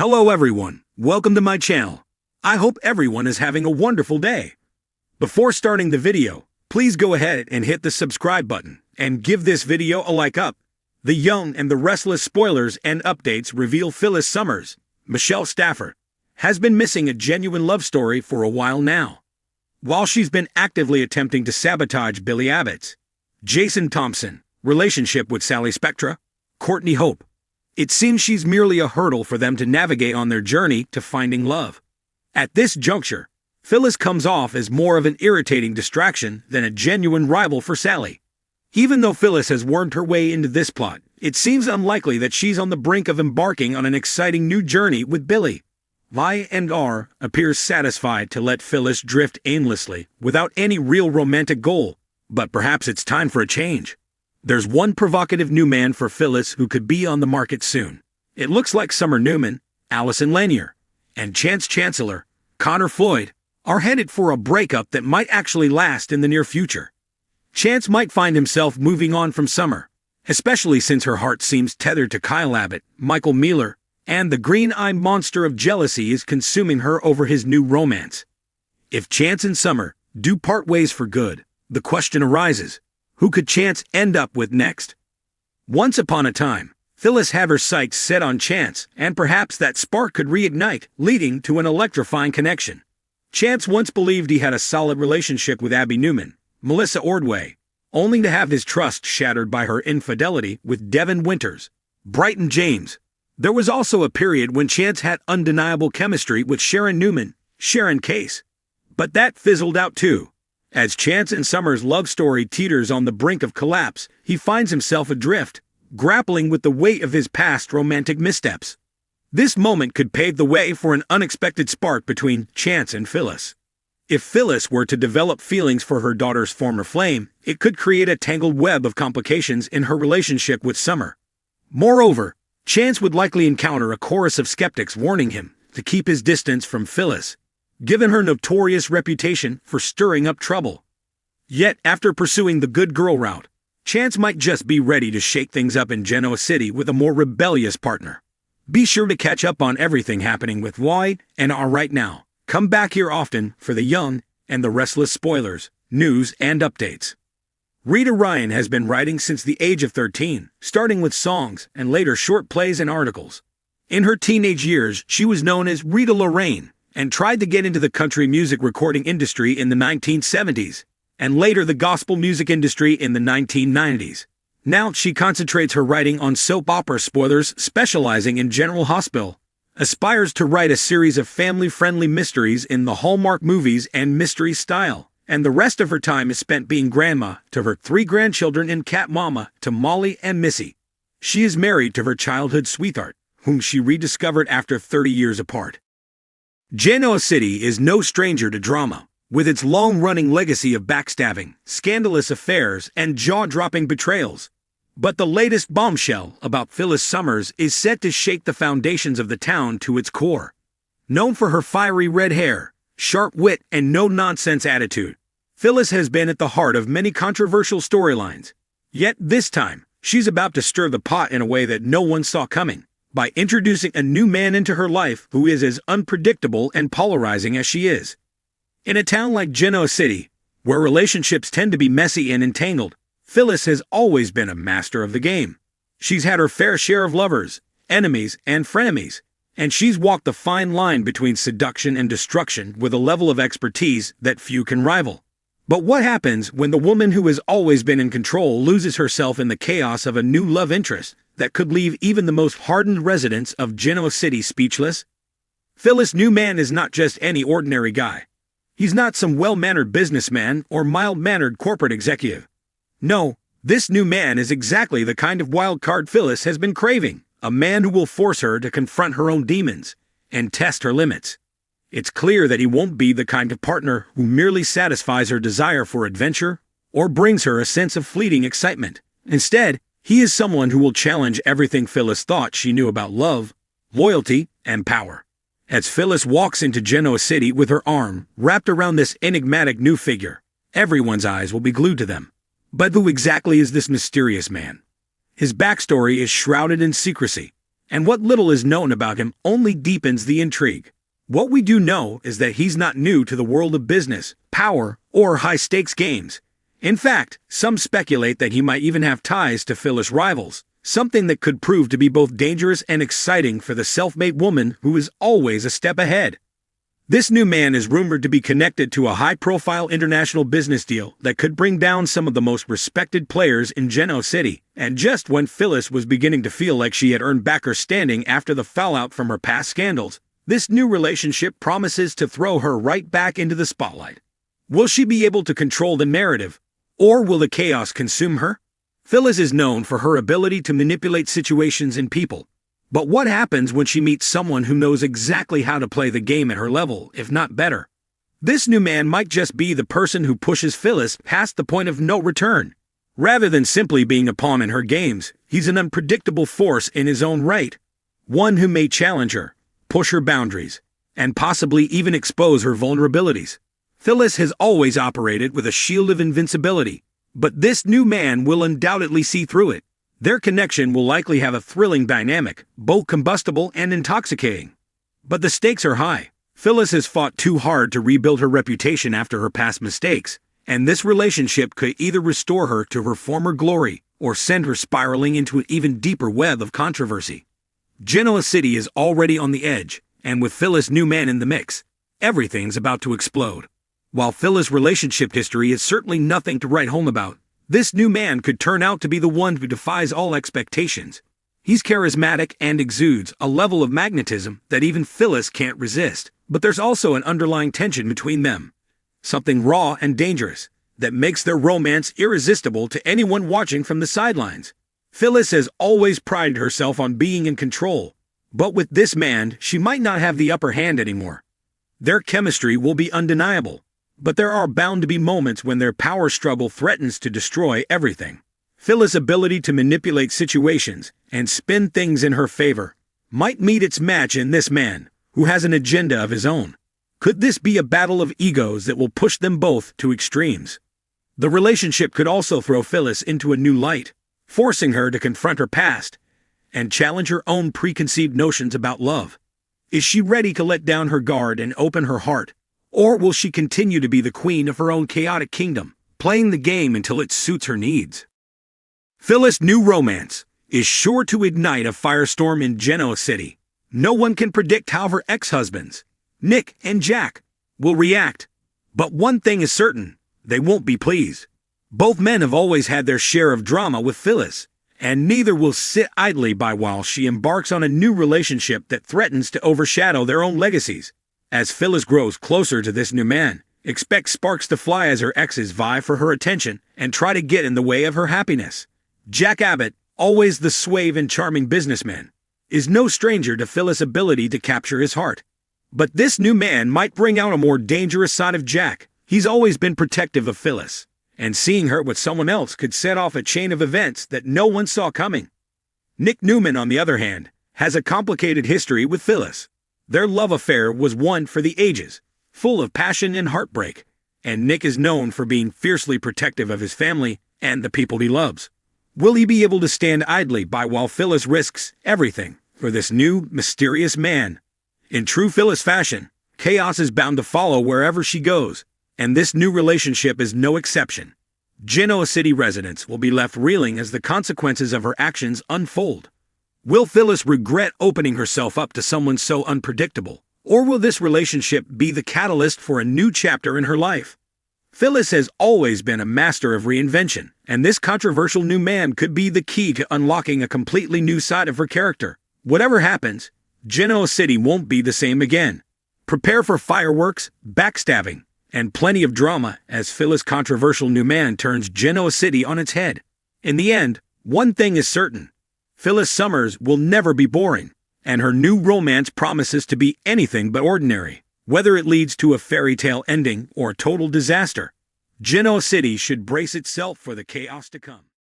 Hello everyone, welcome to my channel. I hope everyone is having a wonderful day. Before starting the video, please go ahead and hit the subscribe button and give this video a like up. The Young and the Restless spoilers and updates reveal Phyllis Summers, Michelle Stafford, has been missing a genuine love story for a while now. While she's been actively attempting to sabotage Billy Abbott's Jason Thompson relationship with Sally Spectra, Courtney Hope, it seems she's merely a hurdle for them to navigate on their journey to finding love. At this juncture, Phyllis comes off as more of an irritating distraction than a genuine rival for Sally. Even though Phyllis has wormed her way into this plot, it seems unlikely that she's on the brink of embarking on an exciting new journey with Billy. Y&R appears satisfied to let Phyllis drift aimlessly without any real romantic goal, but perhaps it's time for a change. There's one provocative new man for Phyllis who could be on the market soon. It looks like Summer Newman, Allison Lanier, and Chance Chancellor, Connor Floyd, are headed for a breakup that might actually last in the near future. Chance might find himself moving on from Summer, especially since her heart seems tethered to Kyle Abbott, Michael Mealer, and the green-eyed monster of jealousy is consuming her over his new romance. If Chance and Summer do part ways for good, the question arises, who could Chance end up with next? Once upon a time, Phyllis had her sights set on Chance, and perhaps that spark could reignite, leading to an electrifying connection. Chance once believed he had a solid relationship with Abby Newman, Melissa Ordway, only to have his trust shattered by her infidelity with Devin Winters, Brighton James. There was also a period when Chance had undeniable chemistry with Sharon Newman, Sharon Case. But that fizzled out too. As Chance and Summer's love story teeters on the brink of collapse, he finds himself adrift, grappling with the weight of his past romantic missteps. This moment could pave the way for an unexpected spark between Chance and Phyllis. If Phyllis were to develop feelings for her daughter's former flame, it could create a tangled web of complications in her relationship with Summer. Moreover, Chance would likely encounter a chorus of skeptics warning him to keep his distance from Phyllis, given her notorious reputation for stirring up trouble. Yet, after pursuing the good girl route, Chance might just be ready to shake things up in Genoa City with a more rebellious partner. Be sure to catch up on everything happening with Y&R right now. Come back here often for the Young and the Restless spoilers, news, and updates. Rita Ryan has been writing since the age of 13, starting with songs and later short plays and articles. In her teenage years, she was known as Rita Lorraine, and tried to get into the country music recording industry in the 1970s, and later the gospel music industry in the 1990s. Now she concentrates her writing on soap opera spoilers, specializing in General Hospital, aspires to write a series of family-friendly mysteries in the Hallmark movies and mystery style, and the rest of her time is spent being grandma to her 3 grandchildren and cat mama to Molly and Missy. She is married to her childhood sweetheart, whom she rediscovered after 30 years apart. Genoa City is no stranger to drama, with its long-running legacy of backstabbing, scandalous affairs, and jaw-dropping betrayals. But the latest bombshell about Phyllis Summers is set to shake the foundations of the town to its core. Known for her fiery red hair, sharp wit, and no-nonsense attitude, Phyllis has been at the heart of many controversial storylines. Yet this time, she's about to stir the pot in a way that no one saw coming, by introducing a new man into her life who is as unpredictable and polarizing as she is. In a town like Genoa City, where relationships tend to be messy and entangled, Phyllis has always been a master of the game. She's had her fair share of lovers, enemies, and frenemies, and she's walked the fine line between seduction and destruction with a level of expertise that few can rival. But what happens when the woman who has always been in control loses herself in the chaos of a new love interest that could leave even the most hardened residents of Genoa City speechless? Phyllis New Man is not just any ordinary guy. He's not some well-mannered businessman or mild-mannered corporate executive. No, this new man is exactly the kind of wild card Phyllis has been craving, a man who will force her to confront her own demons and test her limits. It's clear that he won't be the kind of partner who merely satisfies her desire for adventure or brings her a sense of fleeting excitement. Instead, he is someone who will challenge everything Phyllis thought she knew about love, loyalty, and power. As Phyllis walks into Genoa City with her arm wrapped around this enigmatic new figure, everyone's eyes will be glued to them. But who exactly is this mysterious man? His backstory is shrouded in secrecy, and what little is known about him only deepens the intrigue. What we do know is that he's not new to the world of business, power, or high-stakes games. In fact, some speculate that he might even have ties to Phyllis rivals, something that could prove to be both dangerous and exciting for the self-made woman who is always a step ahead. This new man is rumored to be connected to a high-profile international business deal that could bring down some of the most respected players in Genoa City, and just when Phyllis was beginning to feel like she had earned back her standing after the fallout from her past scandals, this new relationship promises to throw her right back into the spotlight. Will she be able to control the narrative, or will the chaos consume her? Phyllis is known for her ability to manipulate situations and people. But what happens when she meets someone who knows exactly how to play the game at her level, if not better? This new man might just be the person who pushes Phyllis past the point of no return. Rather than simply being a pawn in her games, he's an unpredictable force in his own right. One who may challenge her, push her boundaries, and possibly even expose her vulnerabilities. Phyllis has always operated with a shield of invincibility, but this new man will undoubtedly see through it. Their connection will likely have a thrilling dynamic, both combustible and intoxicating. But the stakes are high. Phyllis has fought too hard to rebuild her reputation after her past mistakes, and this relationship could either restore her to her former glory or send her spiraling into an even deeper web of controversy. Genoa City is already on the edge, and with Phyllis New Man in the mix, everything's about to explode. While Phyllis' relationship history is certainly nothing to write home about, this new man could turn out to be the one who defies all expectations. He's charismatic and exudes a level of magnetism that even Phyllis can't resist, but there's also an underlying tension between them. Something raw and dangerous that makes their romance irresistible to anyone watching from the sidelines. Phyllis has always prided herself on being in control, but with this man, she might not have the upper hand anymore. Their chemistry will be undeniable, but there are bound to be moments when their power struggle threatens to destroy everything. Phyllis' ability to manipulate situations and spin things in her favor might meet its match in this man, who has an agenda of his own. Could this be a battle of egos that will push them both to extremes? The relationship could also throw Phyllis into a new light, forcing her to confront her past and challenge her own preconceived notions about love. Is she ready to let down her guard and open her heart? Or will she continue to be the queen of her own chaotic kingdom, playing the game until it suits her needs? Phyllis New Romance is sure to ignite a firestorm in Genoa City. No one can predict how her ex-husbands, Nick and Jack, will react. But one thing is certain, they won't be pleased. Both men have always had their share of drama with Phyllis, and neither will sit idly by while she embarks on a new relationship that threatens to overshadow their own legacies. As Phyllis grows closer to this new man, expect sparks to fly as her exes vie for her attention and try to get in the way of her happiness. Jack Abbott, always the suave and charming businessman, is no stranger to Phyllis' ability to capture his heart. But this new man might bring out a more dangerous side of Jack. He's always been protective of Phyllis, and seeing her with someone else could set off a chain of events that no one saw coming. Nick Newman, on the other hand, has a complicated history with Phyllis. Their love affair was one for the ages, full of passion and heartbreak, and Nick is known for being fiercely protective of his family and the people he loves. Will he be able to stand idly by while Phyllis risks everything for this new, mysterious man? In true Phyllis fashion, chaos is bound to follow wherever she goes, and this new relationship is no exception. Genoa City residents will be left reeling as the consequences of her actions unfold. Will Phyllis regret opening herself up to someone so unpredictable, or will this relationship be the catalyst for a new chapter in her life? Phyllis has always been a master of reinvention, and this controversial new man could be the key to unlocking a completely new side of her character. Whatever happens, Genoa City won't be the same again. Prepare for fireworks, backstabbing, and plenty of drama as Phyllis' controversial new man turns Genoa City on its head. In the end, one thing is certain. Phyllis Summers will never be boring, and her new romance promises to be anything but ordinary. Whether it leads to a fairy tale ending or total disaster, Genoa City should brace itself for the chaos to come.